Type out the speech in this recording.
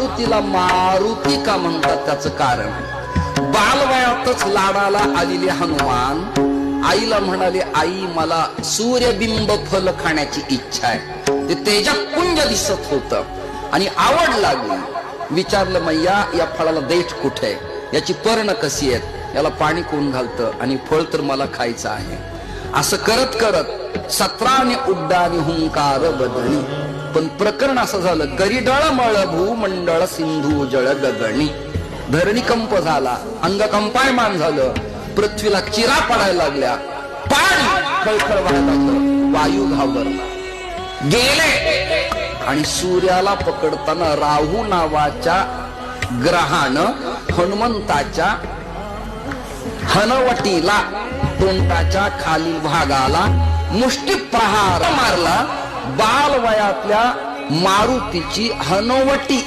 मारुतीला मारुती का म्हणतात त्याचं कारण, बालवयातच लाडाला आलेले हनुमान आईला म्हणाले, आई मला सूर्यबिंब फल खाण्याची इच्छा आहे. ते तेजपुंज दिसत होत आणि आवड लागली. विचारलं, मैया या फळाला देठ कुठे, याची पर्ण कशी आहेत, याला पाणी कोण घालतं, आणि फळ तर मला खायचं आहे. असं करत करत 17 उड्डाणी हुंकार बदणी. पण प्रकरण असं झालं, करीडळ मळ भूमंडळ सिंधू जळ गगणी. धरणी कंप झाला, अंग कंपायमान झालं, पृथ्वीला चिरा पडायला लागल्या, पाणी खळखळ व्हायला लागलं, वायू घाबरला, गेले. आणि सूर्याला पकडताना राहू नावाच्या ग्रहानं हनुमंताच्या हनवटीला, तोंडाच्या खालील भागाला मुष्टी प्रहार मारला. बालवयातल्या मारुतीची हनवटी